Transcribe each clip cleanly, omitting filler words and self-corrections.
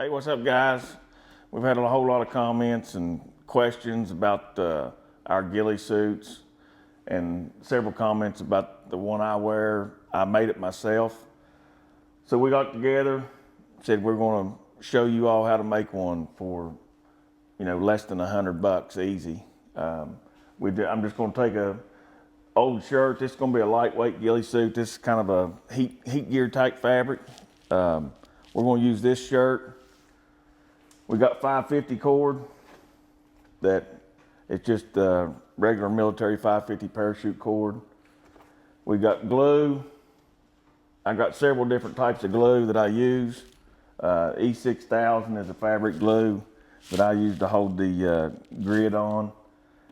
Hey, what's up, guys? We've had a whole lot of comments and questions about our ghillie suits, and several comments about the one I wear. I made it myself. So we got together, said we're going to show you all how to make one for, less than $100 easy. I'm just going to take a old shirt. This is going to be a lightweight ghillie suit. This is kind of a heat gear type fabric. We're going to use this shirt. We got 550 cord. It's just regular military 550 parachute cord. We got glue. I got several different types of glue that I use. E6000 is a fabric glue that I use to hold the grid on.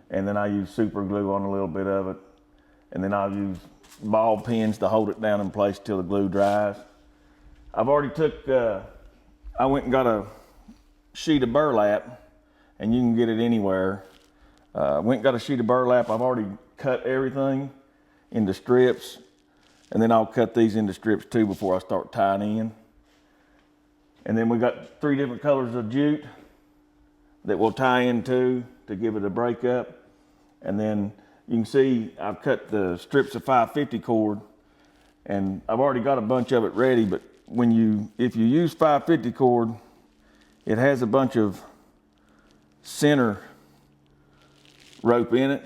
And then I use super glue on a little bit of it. And then I'll use ball pins to hold it down in place till the glue dries. I've already I went and got a sheet of burlap, and you can get it anywhere. Went and got a sheet of burlap. I've already cut everything into strips, and then I'll cut these into strips too before I start tying in. And then we got 3 different colors of jute that we'll tie into to give it a breakup. And then you can see I've cut the strips of 550 cord, and I've already got a bunch of it ready. But if you use 550 cord, it has a bunch of center rope in it.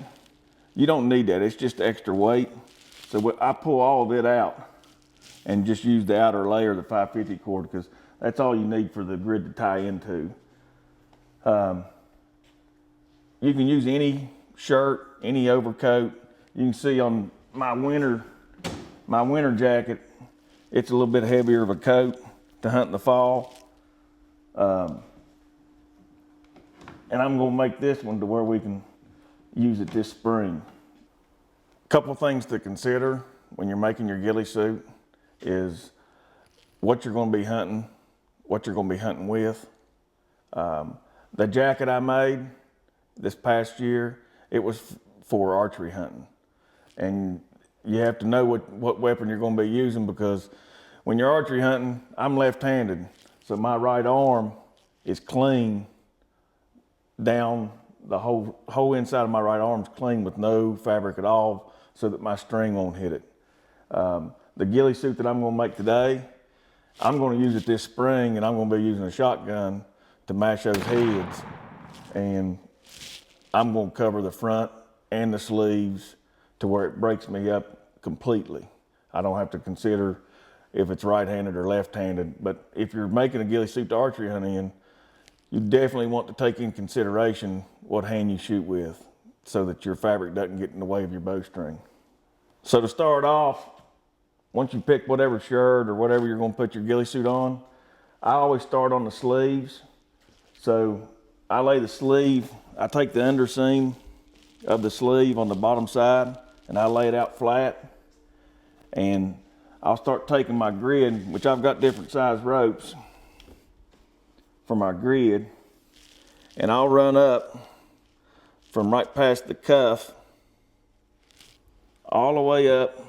You don't need that, it's just extra weight. So I pull all of it out and just use the outer layer of the 550 cord, because that's all you need for the grid to tie into. You can use any shirt, any overcoat. You can see on my winter jacket, it's a little bit heavier of a coat to hunt in the fall. And I'm going to make this one to where we can use it this spring. A couple things to consider when you're making your ghillie suit is what you're going to be hunting, what you're going to be hunting with. The jacket I made this past year, it was for archery hunting. And you have to know what weapon you're going to be using, because when you're archery hunting, I'm left-handed. So my right arm is clean down, the whole inside of my right arm is clean with no fabric at all, so that my string won't hit it. The ghillie suit that I'm going to make today, I'm going to use it this spring, and I'm going to be using a shotgun to mash those heads. And I'm going to cover the front and the sleeves to where it breaks me up completely. I don't have to consider if it's right-handed or left-handed. But if you're making a ghillie suit to archery hunt in, you definitely want to take in consideration what hand you shoot with, so that your fabric doesn't get in the way of your bowstring. So to start off, once you pick whatever shirt or whatever you're going to put your ghillie suit on, I always start on the sleeves. So I lay the sleeve, I take the underseam of the sleeve on the bottom side, and I lay it out flat. And I'll start taking my grid, which I've got different size ropes for my grid, and I'll run up from right past the cuff all the way up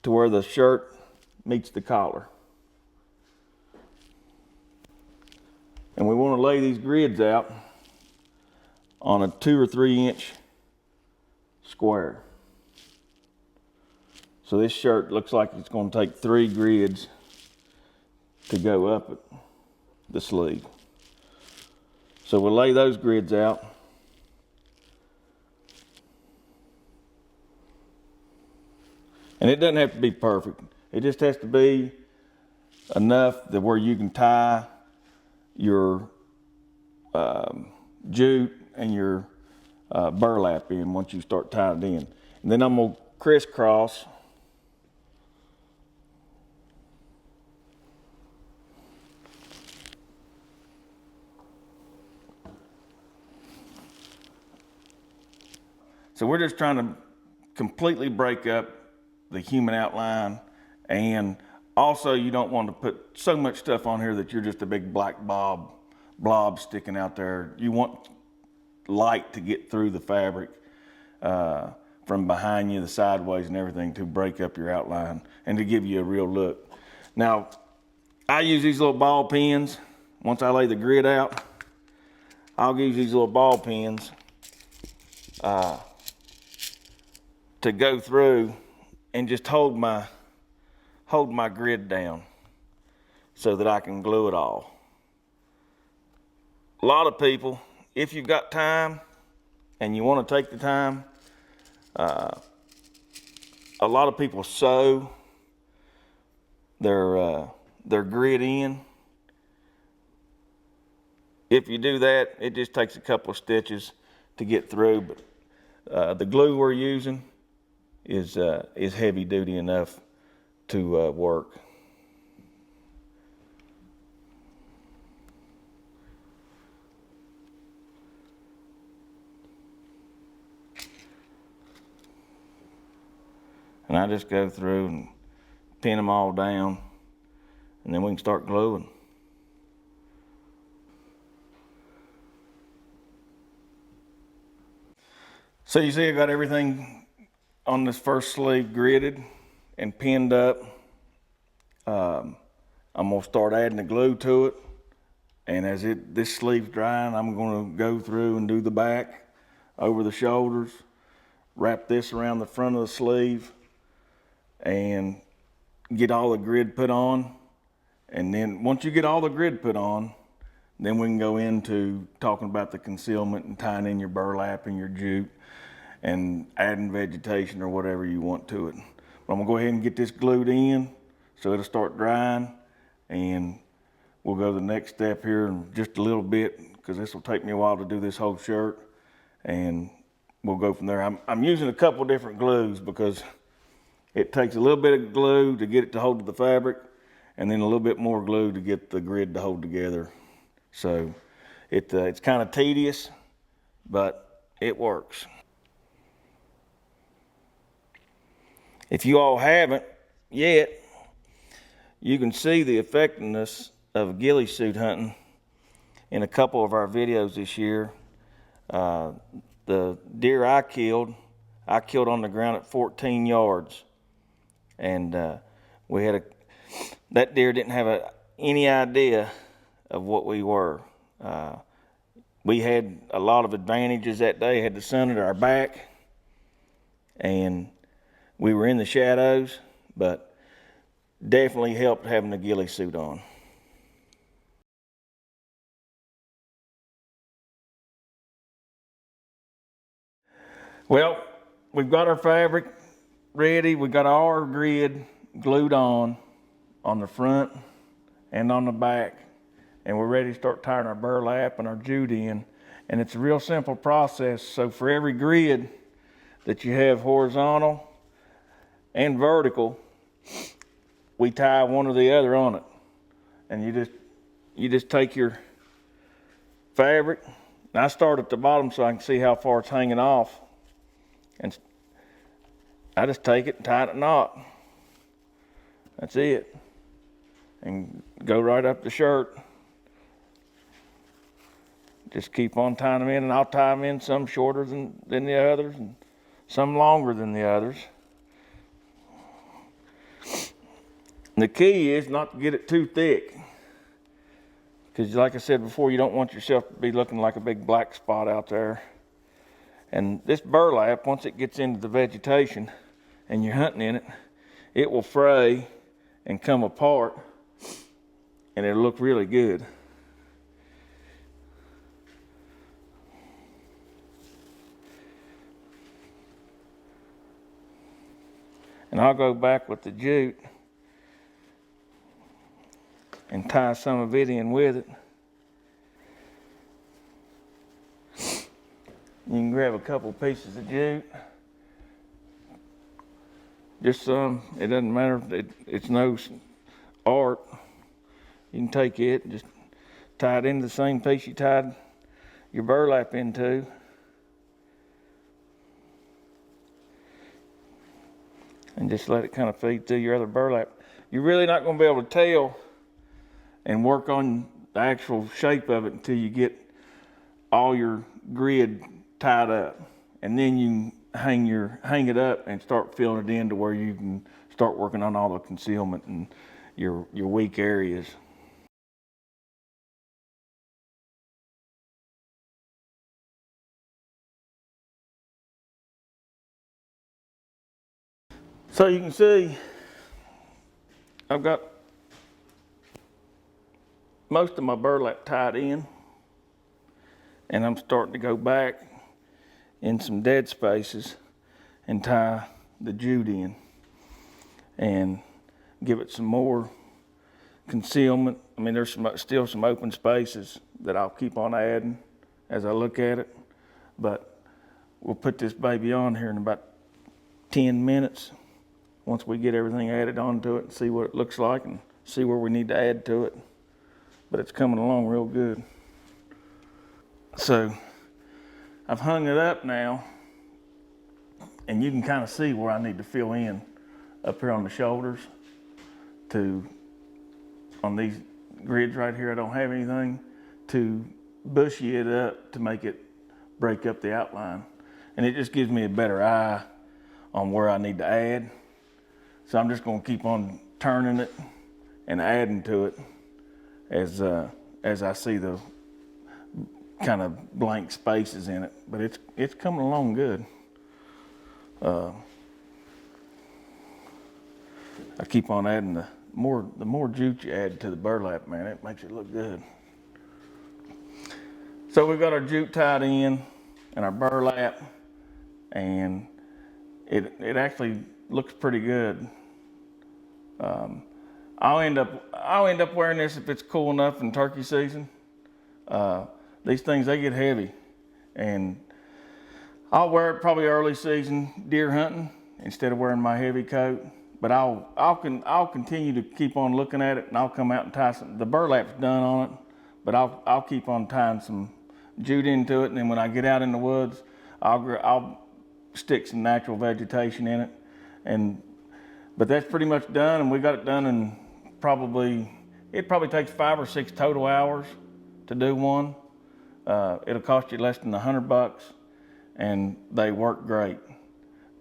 to where the shirt meets the collar. And we want to lay these grids out on a 2 or 3 inch square. So this shirt looks like it's going to take 3 grids to go up it, the sleeve. So we'll lay those grids out. And it doesn't have to be perfect. It just has to be enough that where you can tie your jute and your burlap in once you start tying it in. And then I'm going to crisscross So we're just trying to completely break up the human outline, and also you don't want to put so much stuff on here that you're just a big black blob sticking out there. You want light to get through the fabric from behind you, the sideways and everything, to break up your outline and to give you a real look. Now, I use these little ball pins, once I lay the grid out, I'll use these little ball pins to go through and just hold my grid down so that I can glue it all. A lot of people, if you've got time and you want to take the time, a lot of people sew their grid in. If you do that, it just takes a couple of stitches to get through, but the glue we're using is heavy duty enough to work. And I just go through and pin them all down, and then we can start gluing. So you see I got everything on this first sleeve gridded and pinned up. I'm gonna start adding the glue to it, and as this sleeve's drying, I'm gonna go through and do the back, over the shoulders, wrap this around the front of the sleeve, and get all the grid put on. And then once you get all the grid put on, then we can go into talking about the concealment and tying in your burlap and your jute and adding vegetation or whatever you want to it. But I'm gonna go ahead and get this glued in so it'll start drying, and we'll go to the next step here in just a little bit, because this will take me a while to do this whole shirt, and we'll go from there. I'm using a couple different glues because it takes a little bit of glue to get it to hold to the fabric, and then a little bit more glue to get the grid to hold together. So it's kind of tedious, but it works. If you all haven't yet, you can see the effectiveness of ghillie suit hunting in a couple of our videos this year. The deer I killed on the ground at 14 yards. And that deer didn't have any idea of what we were. We had a lot of advantages that day. Had the sun at our back, and we were in the shadows, but definitely helped having the ghillie suit on. Well, we've got our fabric ready. We got all our grid glued on the front and on the back, and we're ready to start tying our burlap and our jute in. And it's a real simple process. So for every grid that you have horizontal and vertical, we tie one or the other on it. And you just take your fabric, and I start at the bottom so I can see how far it's hanging off, and I just take it and tie it in a knot. That's it. And go right up the shirt. Just keep on tying them in, and I'll tie them in some shorter than the others and some longer than the others. And the key is not to get it too thick, because like I said before, you don't want yourself to be looking like a big black spot out there. And this burlap, once it gets into the vegetation and you're hunting in it, it will fray and come apart, and it'll look really good. And I'll go back with the jute and tie some of it in with it. You can grab a couple pieces of jute, just some. It doesn't matter. It's no art. You can take it and just tie it into the same piece you tied your burlap into. And just let it kind of feed through your other burlap. You're really not going to be able to tell and work on the actual shape of it until you get all your grid tied up. And then you hang it up and start filling it in to where you can start working on all the concealment and your weak areas. So you can see I've got most of my burlap tied in, and I'm starting to go back in some dead spaces and tie the jute in and give it some more concealment. I mean, there's still some open spaces that I'll keep on adding as I look at it, but we'll put this baby on here in about 10 minutes once we get everything added onto it and see what it looks like and see where we need to add to it. But it's coming along real good. So I've hung it up now, and you can kind of see where I need to fill in up here on the shoulders. On these grids right here, I don't have anything to bushy it up to make it break up the outline. And it just gives me a better eye on where I need to add. So I'm just gonna keep on turning it and adding to it as I see the kind of blank spaces in it. But it's coming along good. I keep on adding the more jute you add to the burlap, man, it makes it look good. So we've got our jute tied in and our burlap, and it actually looks pretty good. I'll end up wearing this if it's cool enough in turkey season. These things, they get heavy, and I'll wear it probably early season deer hunting instead of wearing my heavy coat. But I'll continue to keep on looking at it, and I'll come out and tie some. The burlap's done on it, but I'll keep on tying some jute into it, and then when I get out in the woods, I'll stick some natural vegetation in it. But that's pretty much done, and we got it done in it probably takes 5 or 6 total hours to do one. It'll cost you less than $100, and they work great.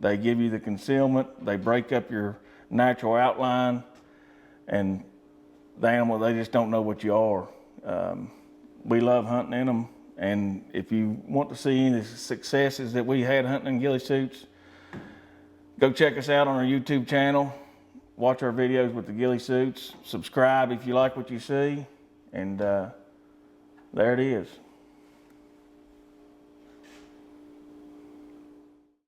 They give you the concealment, they break up your natural outline, and the animal, they just don't know what you are. We love hunting in them, and if you want to see any of the successes that we had hunting in ghillie suits, go check us out on our YouTube channel. Watch our videos with the ghillie suits. Subscribe if you like what you see, and there it is.